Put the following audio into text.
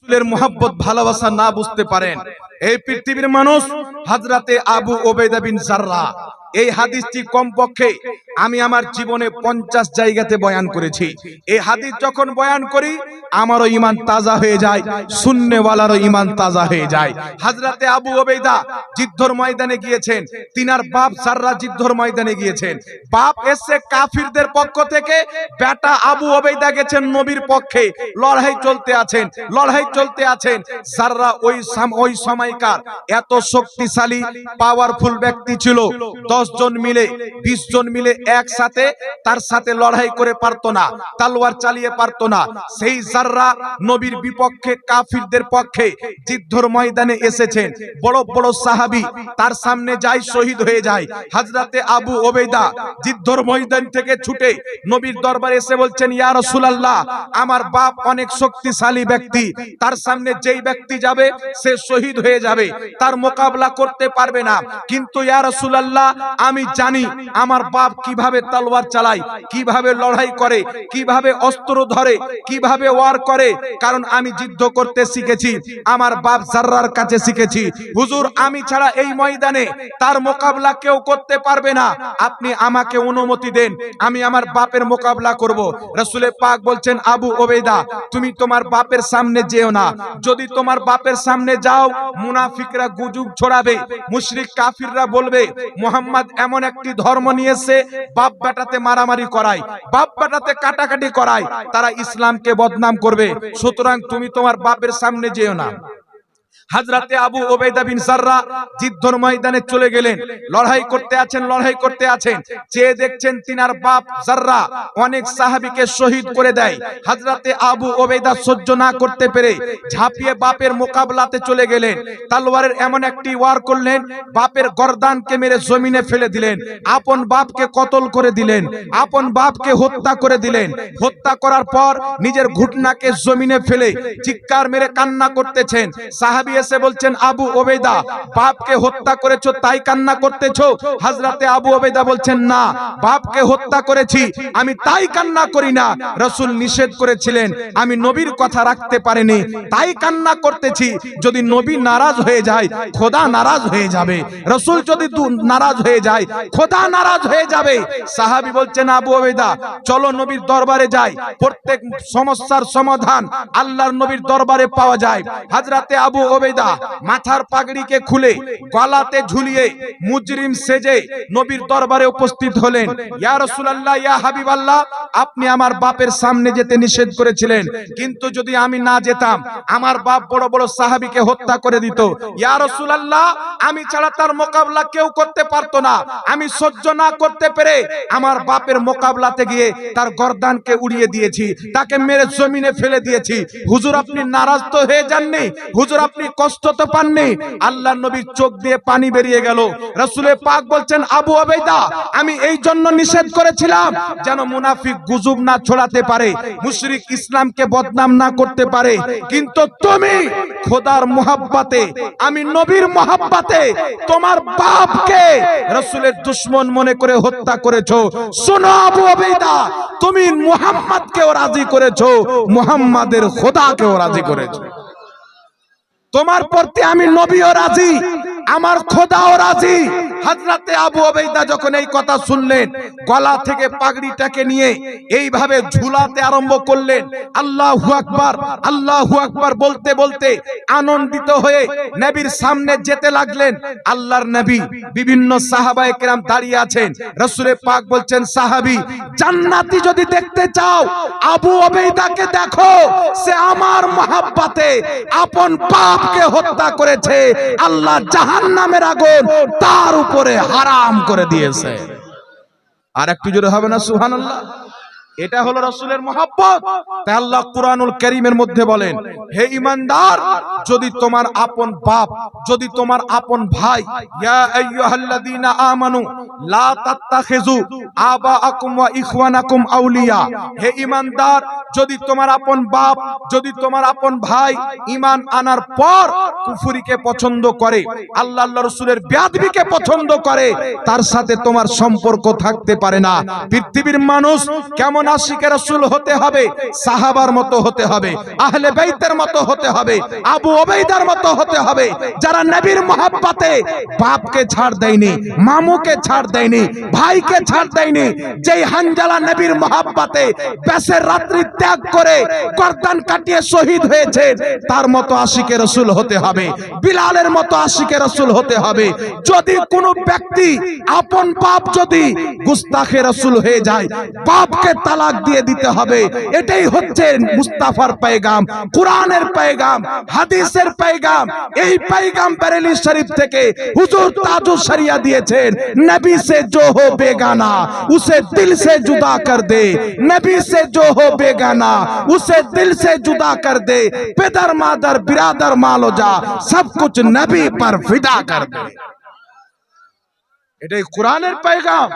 রাসূলের মুহাব্বত ভালোবাসা না বুঝতে পারেন, এই পৃথিবীর মানুষ হযরতে আবু উবাইদা বিন জাররাহ, এই হাদিসটি কমপক্ষে আমি আমার জীবনে 50 জায়গাতে বয়ান করেছি। এই হাদিস যখন বয়ান করি আমারও ঈমান তাজা হয়ে যায়, সুন্নেওয়ালারও ঈমান তাজা হয়ে যায়। হযরতে আবু উবাইদা যুদ্ধের ময়দানে গিয়েছেন, তিনার বাপ জাররাহ যুদ্ধের ময়দানে গিয়েছেন। বাপ এসে কাফিরদের পক্ষ থেকে, বেটা আবু উবাইদা গেছেন নবীর পক্ষে। লড়াই চলতে আছেন। জাররাহ ওই সময়কার এত শক্তিশালী পাওয়ারফুল ব্যক্তি ছিল, 10 জন মিলে 20 জন মিলে একসাথে তার সাথে লড়াই করে পারতো না, তলোয়ার চালিয়ে পারতো না। সেই জাররাহ নবীর বিপক্ষে কাফিরদের পক্ষে যুদ্ধের ময়দানে এসেছেন। বড় বড় সাহাবী তার সামনে যায়, শহীদ হয়ে যায়। হযরতে আবু উবাইদা যুদ্ধের ময়দান থেকে ছুটে নবীর দরবারে এসে বলছেন, ইয়া রাসূলুল্লাহ, আমার বাপ অনেক শক্তিশালী ব্যক্তি, তার সামনে যেই ব্যক্তি যাবে সে শহীদ হয়ে যাবে, তার মোকাবেলা করতে পারবে না। কিন্তু ইয়া রাসূলুল্লাহ, আমি জানি আমার বাপ কিভাবে তলোয়ার চালায়, কিভাবে লড়াই করে, কিভাবে অস্ত্র ধরে, কিভাবে ওয়ার করে, কারণ আমি যুদ্ধ করতে শিখেছি, আমার বাপ জাররাহর কাছে শিখেছি। হুজুর, আমি ছাড়া এই ময়দানে তার মোকাবেলা কেউ করতে পারবে না, আপনি আমাকে অনুমতি দেন, আমি আমার বাপের মোকাবেলা করব। রাসূল পাক বলছেন, আবু উবাইদা, তুমি তোমার বাপের সামনে যেও না। যদি তোমার বাপের সামনে যাও মুনাফিকরা গুজব ছড়াবে, মুশরিক কাফিররা বলবে মুহাম্মদ এমন একটি ধর্ম নিয়েছে বাপ বেটাতে মারামারি করায়, বাপ বেটাতে কাটাকাটি করায়, তারা ইসলামকে বদনাম করবে, সুতরাং তুমি তোমার বাপের সামনে যেও না। হযরতে আবু উবাইদা বিন জাররাহ যুদ্ধের ময়দানে চলে গেলেন। লড়াই করতে আছেন, চেয়ে দেখছেন তিনার বাপ জাররাহ অনেক সাহাবীকে শহীদ করে দেয়। হযরতে আবু উবাইদা সহ্য না করতে পেরে ঝাঁপিয়ে বাপের মোকাবেলাতে চলে গেলেন। তলোয়ারের এমন একটি ওয়ার করলেন, বাপের গর্দানকে মেরে জমিনে ফেলে দিলেন, আপন বাপকে কতল করে দিলেন, আপন বাপকে হত্যা করে দিলেন। হত্যা করার পর নিজের ঘুটনাকে জমিনে ফেলে চিৎকার মেরে কান্না করতেছেন। সাহাবী এসে বলছেন, আবু উবাইদা, বাপকে হত্যা করেছো তাই কান্না করতেছো? হযরতে আবু উবাইদা বলছেন, না, বাপকে হত্যা করেছি আমি তাই কান্না করি না, রাসূল নিষেধ করেছিলেন, আমি নবীর কথা রাখতে পারিনি তাই কান্না করতেছি। যদি নবী নারাজ হয়ে যায় খোদা নারাজ হয়ে যাবে, রাসূল যদি নারাজ হয়ে যায় খোদা নারাজ হয়ে যাবে। সাহাবী বলছেন, আবু উবাইদা, চলো নবীর দরবারে যাই, প্রত্যেক সমস্যার সমাধান আল্লাহর নবীর দরবারে পাওয়া যায়। হযরতে আবু উবাইদা মাথার পাগড়িকে খুলে গলাতে ঝুলিয়ে মুজরিম সেজে নবীর দরবারে উপস্থিত হলেন। ইয়া রাসূলুল্লাহ, ইয়া হাবিবাল্লাহ, আপনি আমার বাপের সামনে যেতে নিষেধ করেছিলেন, কিন্তু যদি আমি না যেতাম আমার বাপ বড় বড় সাহাবীকে হত্যা করে দিত। ইয়া রাসূলুল্লাহ, আমি ছাড়া তার মোকাবেলা কেউ করতে পারতো না, আমি সহ্য না করতে পেরে আমার বাপের মোকাবেলাতে গিয়ে তার গর্দানকে উড়িয়ে দিয়েছি, তাকে মেরে জমিনে ফেলে দিয়েছি। হুজুর, আপনি নারাজ তো হয়ে যাননি? হুজুর, আপনি কষ্ট তো পাননি? আল্লাহর নবীর চোখ দিয়ে পানি বেরিয়ে গেল। রাসূল পাক বলছেন, আবু উবাইদা, আমি এই জন্য নিষেধ করেছিলাম যেন মুনাফিক গুজব না ছড়াতে পারে, মুশরিক ইসলামকে বদনাম না করতে পারে, কিন্তু তুমি খোদার মুহাব্বতে, আমি নবীর মুহাব্বতে তোমার বাপকে রাসূলের দুশমন মনে করে হত্যা করেছো। শোনো আবু উবাইদা, তুমি মুহাম্মদকেও রাজি করেছো, মুহাম্মাদের খোদাকেও রাজি করেছো। তোমার প্রতি আমি নবীও রাজি, আমার খোদাও রাজি। হযরতে আবু উবাইদা যখন এই কথা শুনলেন, গলা থেকে পাগড়িটাকে নিয়ে এইভাবে ঝুলাতে আরম্ভ করলেন। আল্লাহু আকবার, আল্লাহু আকবার বলতে বলতে আনন্দিত হয়ে নবীর সামনে যেতে লাগলেন। আল্লাহর নবী, বিভিন্ন সাহাবায়ে কেরাম দাঁড়িয়ে আছেন। রাসূল পাক বলছেন, সাহাবী, জান্নাতি যদি দেখতে চাও আবু উবাইদাকে দেখো, সে আমার মহব্বতে আপন বাপকে হত্যা করেছে, আল্লাহ জাহান্নামের আগুন তার উপরে হারাম করে দিয়েছে। আর একটু জোরে হবে না সুবহানাল্লাহ? এটা হলো রাসূলের মহব্বত। তাই আল্লাহ কুরআনুল কারীমের মধ্যে বলেন, হে ঈমানদার, যদি তোমার আপন বাপ, যদি তোমার আপন ভাই, ইয়া আইয়ুহাল্লাযীনা আমানু লা তাত্তাখিযু আবাআকুম ওয়া ইখওয়ানাকুম আউলিয়া, হে ঈমানদার, যদি তোমার আপন বাপ, যদি তোমার আপন ভাই ঈমান আনার পর কুফরিকে পছন্দ করে, আল্লাহর রাসূলের বেয়াদবিকে পছন্দ করে, তার সাথে তোমার সম্পর্ক থাকতে পারে না। পৃথিবীর মানুষ কেমন আশিকে রাসূল হতে হবে? সাহাবার মতো হতে হবে, আহলে বাইতের মতো হতে হবে, আবু ওবাইদার মতো হতে হবে, যারা নবীর মহব্বতে বাপকে ছাড় দেয়নি, মামুকে ছাড় দেয়নি, ভাইকে ছাড় দেয়নি। যেই হানজালা নবীর মহব্বতে বেশের রাত্রি ত্যাগ করে গর্দান কাটিয়ে শহীদ হয়েছে, তার মতো আশিকে রাসূল হতে হবে, বিলালের মতো আশিকে রাসূল হতে হবে। যদি কোনো ব্যক্তি আপন বাপ যদি গুস্তাখে রাসূল হয়ে যায়, বাপকে তালাক দিয়ে দিতে হবে। এটাই হচ্ছে মুস্তাফার পেগাম, কোরআনের পেগাম, হাদিসের পেগাম। এই পেগাম বরেলি শরীফ থেকে হুজুর তাজুল শরিয়া দিয়েছেন, নবী से जो हो बेगाना उसे दिल से जुदा कर दे, नबी से जो हो बेगाना उसे दिल से जुदा कर दे, पेदर मादर बिरादर मालो जा सब कुछ नबी पर फिदा कर दे। এটাই কোরআনের পেগাম।